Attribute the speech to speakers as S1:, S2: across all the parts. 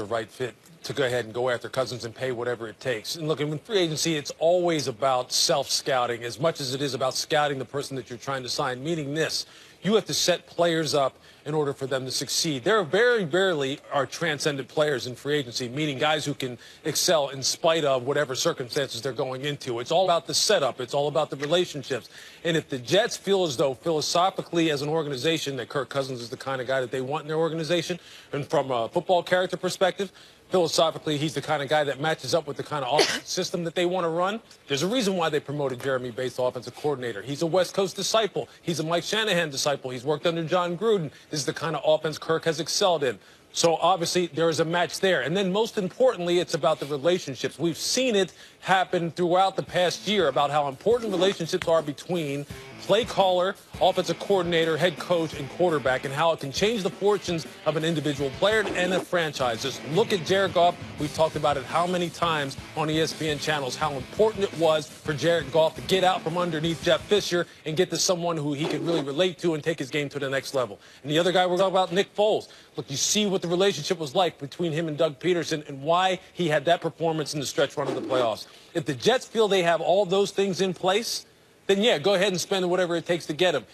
S1: the right fit to go ahead and go after Cousins and pay whatever it takes. And look, in free agency, it's always about self-scouting as much as it is about scouting the person that you're trying to sign, meaning this. You have to set players up in order for them to succeed. There very rarely are transcendent players in free agency, meaning guys who can excel in spite of whatever circumstances they're going into. It's all about the setup. It's all about the relationships. And if the Jets feel as though philosophically as an organization that Kirk Cousins is the kind of guy that they want in their organization, and from a football character perspective, philosophically, he's the kind of guy that matches up with the kind of system that they want to run. There's a reason why they promoted Jeremy Bates to offensive coordinator. He's a West Coast disciple. He's a Mike Shanahan disciple. He's worked under John Gruden. This is the kind of offense Kirk has excelled in. So obviously there is a match there. And then most importantly, it's about the relationships. We've seen it happen throughout the past year about how important relationships are between play caller, offensive coordinator, head coach, and quarterback, and how it can change the fortunes of an individual player and a franchise. Just look at Jared Goff. We've talked about it how many times on ESPN channels, how important it was for Jared Goff to get out from underneath Jeff Fisher and get to someone who he could really relate to and take his game to the next level. And the other guy we're talking about, Nick Foles. Look, you see what the relationship was like between him and Doug Peterson and why he had that performance in the stretch run of the playoffs. If the Jets feel they have all those things in place, then yeah, go ahead and spend whatever it takes to get them.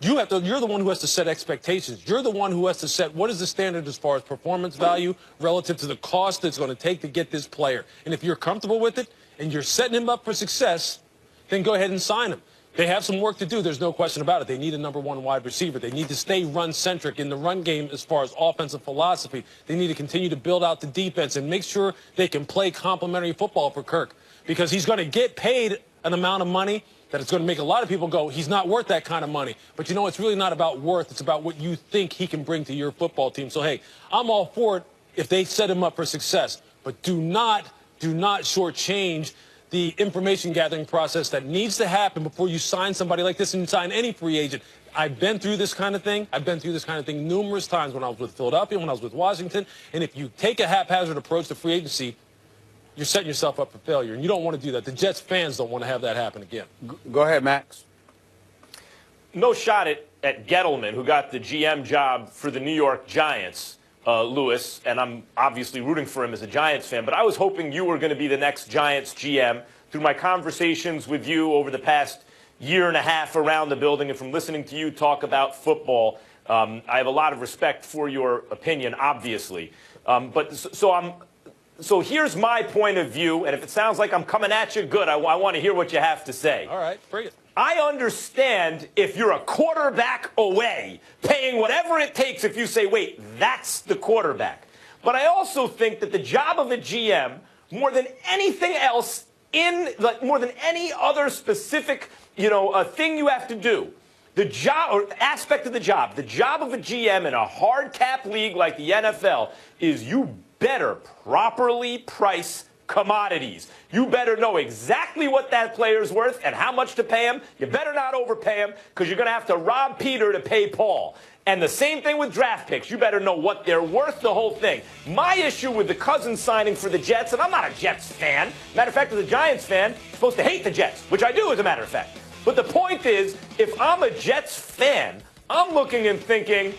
S1: You're the one who has to set expectations. You're the one who has to set what is the standard as far as performance value relative to the cost it's going to take to get this player. And if you're comfortable with it and you're setting him up for success, then go ahead and sign him. They have some work to do. There's no question about it. They need a #1 wide receiver. They need to stay run-centric in the run game as far as offensive philosophy. They need to continue to build out the defense and make sure they can play complementary football for Kirk, because he's going to get paid an amount of money that it's going to make a lot of people go, he's not worth that kind of money. But, you know, it's really not about worth. It's about what you think he can bring to your football team. So, hey, I'm all for it if they set him up for success. But do not shortchange the information gathering process that needs to happen before you sign somebody like this and you sign any free agent. I've been through this kind of thing. I've been through this kind of thing numerous times when I was with Philadelphia, when I was with Washington. And if you take a haphazard approach to free agency, you're setting yourself up for failure, and you don't want to do that. The Jets fans don't want to have that happen again.
S2: Go ahead, Max.
S3: No shot at Gettleman, who got the GM job for the New York Giants, Lewis, and I'm obviously rooting for him as a Giants fan, but I was hoping you were going to be the next Giants GM. Through my conversations with you over the past year and a half around the building and from listening to you talk about football, I have a lot of respect for your opinion, obviously. So here's my point of view, and if it sounds like I'm coming at you, good. I want to hear what you have to say.
S1: All right, bring it.
S3: I understand if you're a quarterback away, paying whatever it takes if you say, wait, that's the quarterback. But I also think that the job of a GM, more than anything else, more than any other specific, thing you have to do, the job or aspect of the job of a GM in a hard cap league like the NFL is you better properly price commodities. You better know exactly what that player's worth and how much to pay him. You better not overpay him, because you're going to have to rob Peter to pay Paul. And the same thing with draft picks. You better know what they're worth, the whole thing. My issue with the Cousins signing for the Jets, and I'm not a Jets fan. Matter of fact, as a Giants fan, I'm supposed to hate the Jets, which I do, as a matter of fact. But the point is, if I'm a Jets fan, I'm looking and thinking,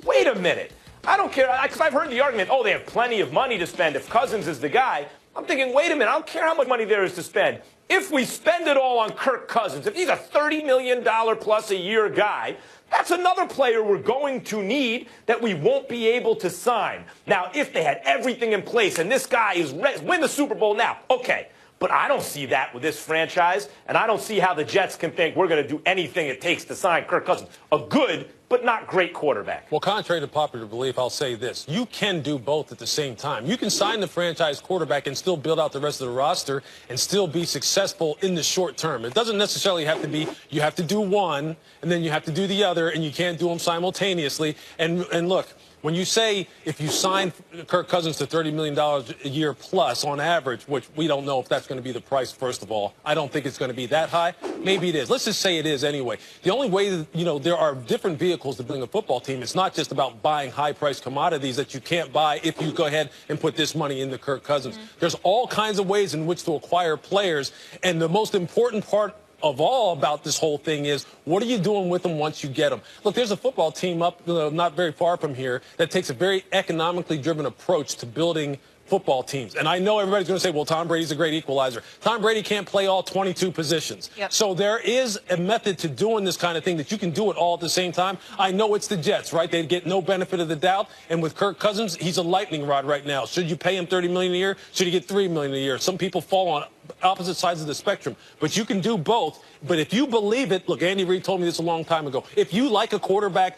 S3: wait a minute. I don't care, because I've heard the argument, oh, they have plenty of money to spend if Cousins is the guy. I'm thinking, wait a minute, I don't care how much money there is to spend. If we spend it all on Kirk Cousins, if he's a $30 million plus a year guy, that's another player we're going to need that we won't be able to sign. Now, if they had everything in place and this guy is win the Super Bowl now, okay. But I don't see that with this franchise, and I don't see how the Jets can think we're going to do anything it takes to sign Kirk Cousins, a good but not great quarterback.
S1: Well, contrary to popular belief, I'll say this. You can do both at the same time. You can sign the franchise quarterback and still build out the rest of the roster and still be successful in the short term. It doesn't necessarily have to be you have to do one and then you have to do the other, and you can't do them simultaneously. And look, when you say if you sign Kirk Cousins to $30 million a year plus on average, which we don't know if that's going to be the price, first of all. I don't think it's going to be that high. Maybe it is. Let's just say it is anyway. The only way that, there are different vehicles to building a football team. It's not just about buying high-priced commodities that you can't buy if you go ahead and put this money into Kirk Cousins. There's all kinds of ways in which to acquire players, and the most important part of all about this whole thing is, what are you doing with them once you get them? Look, there's a football team up not very far from here that takes a very economically driven approach to building football teams. And I know everybody's going to say, well, Tom Brady's a great equalizer. Tom Brady can't play all 22 positions.
S2: Yep.
S1: So there is a method to doing this kind of thing that you can do it all at the same time. I know it's the Jets, right? They get no benefit of the doubt. And with Kirk Cousins, he's a lightning rod right now. Should you pay him $30 million a year? Should he get $3 million a year? Some people fall on opposite sides of the spectrum. But you can do both. But if you believe it, look, Andy Reid told me this a long time ago. If you like a quarterback,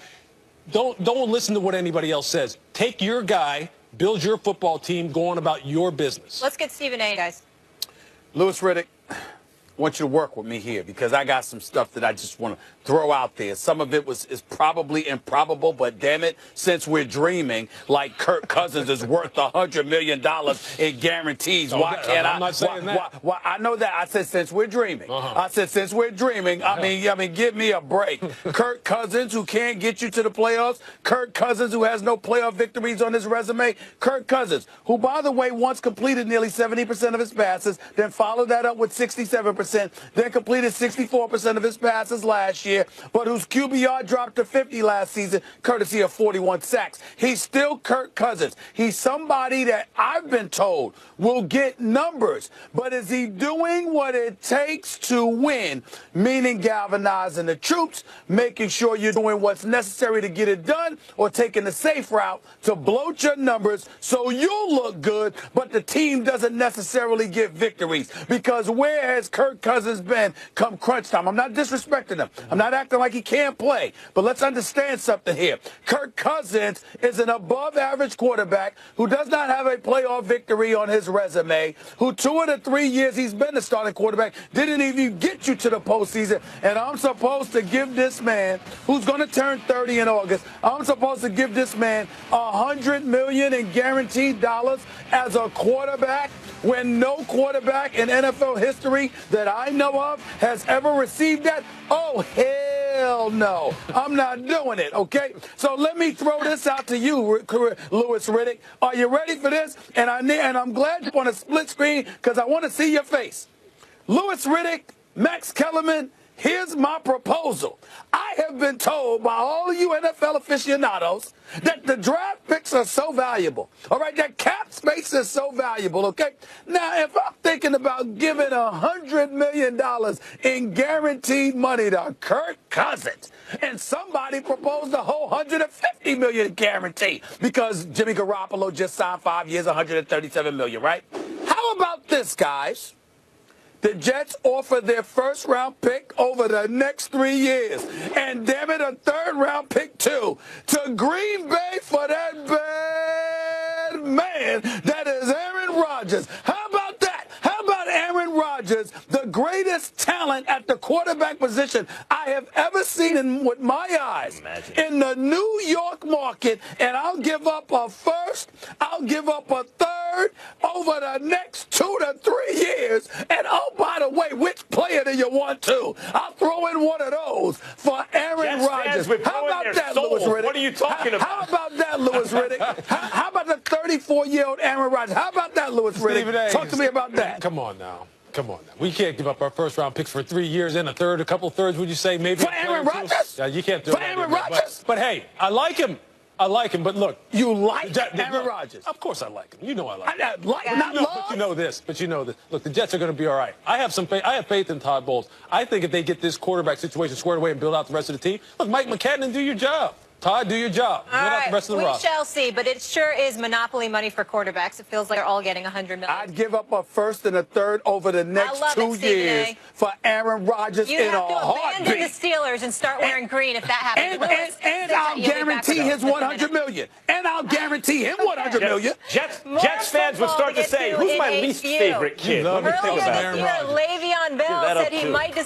S1: don't listen to what anybody else says. Take your guy. Build your football team, go on about your business.
S2: Let's get Stephen A, guys.
S4: Louis Riddick, I want you to work with me here because I got some stuff that I just want to throw out there. Some of it is probably improbable, but damn it, since we're dreaming like Kirk Cousins is worth $100 million in guarantees, why can't
S1: I'm not saying that.
S4: Why, I know that. I said since we're dreaming. I said since we're dreaming. I mean, give me a break. Kirk Cousins, who can't get you to the playoffs. Kirk Cousins, who has no playoff victories on his resume. Kirk Cousins, who, by the way, once completed nearly 70% of his passes, then followed that up with 67%, then completed 64% of his passes last year, but whose QBR dropped to 50 last season, courtesy of 41 sacks. He's still Kirk Cousins. He's somebody that I've been told will get numbers, but is he doing what it takes to win, meaning galvanizing the troops, making sure you're doing what's necessary to get it done, or taking the safe route to bloat your numbers so you'll look good, but the team doesn't necessarily get victories? Because where has Kirk Cousins been come crunch time? I'm not disrespecting him. I'm not acting like he can't play. But let's understand something here. Kirk Cousins is an above-average quarterback who does not have a playoff victory on his resume, who 2 of the 3 years he's been the starting quarterback didn't even get you to the postseason. And I'm supposed to give this man, who's going to turn 30 in August, I'm supposed to give this man $100 million in guaranteed dollars as a quarterback when no quarterback in NFL history that I know of has ever received that? Oh, hell no. I'm not doing it, okay? So let me throw this out to you, Louis Riddick. Are you ready for this? And I'm glad you're on a split screen because I want to see your face. Louis Riddick, Max Kellerman, here's my proposal. I have been told by all of you NFL aficionados that the draft picks are so valuable. All right, that cap space is so valuable, okay? Now, if I'm thinking about giving $100 million in guaranteed money to Kirk Cousins, and somebody proposed a whole $150 million guarantee because Jimmy Garoppolo just signed 5 years, $137 million, right? How about this, guys? The Jets offer their first-round pick over the next 3 years. And, damn it, a third-round pick, too, to Green Bay for that bad man that is Aaron Rodgers. How about that? How about Aaron Rodgers, the greatest talent at the quarterback position I have ever seen with my eyes in the New York market, and I'll give up a first, I'll give up a third over the next 2 to 3 years, and oh, by the way, which player do you want to? I'll throw in one of those for Aaron Rodgers. How about that, Louis Riddick?
S3: What are you talking about?
S4: How about that, Louis Riddick? How about the 34-year-old Aaron Rodgers? How about that, Louis Riddick? Talk to me about that.
S1: Come on now. Come on now. We can't give up our first-round picks for 3 years and a couple thirds, would you say? Maybe
S4: for Aaron Rodgers?
S1: Yeah, you can't do
S4: for Aaron Rodgers?
S1: But hey, I like him. But look.
S4: You like Aaron Rodgers?
S1: Of course I like him. You know I like him.
S4: But
S1: you know this. Look, the Jets are going to be all right. I have some faith. I have faith in Todd Bowles. I think if they get this quarterback situation squared away and build out the rest of the team, look, Mike McCann, do your job. Todd, do your job.
S2: All right,
S1: out the rest of the roster.
S2: We shall see, but it sure is monopoly money for quarterbacks. It feels like they're all getting $100 million.
S4: I'd give up a first and a third over the next 2 years for Aaron Rodgers in a heartbeat.
S2: You have to abandon the Steelers and start wearing green if that happens.
S4: And I'll guarantee his $100 million. And I'll guarantee him $100 million.
S3: Jets fans would start to say, who's my least favorite kid?
S2: Earlier this year, Le'Veon Bell said he might decide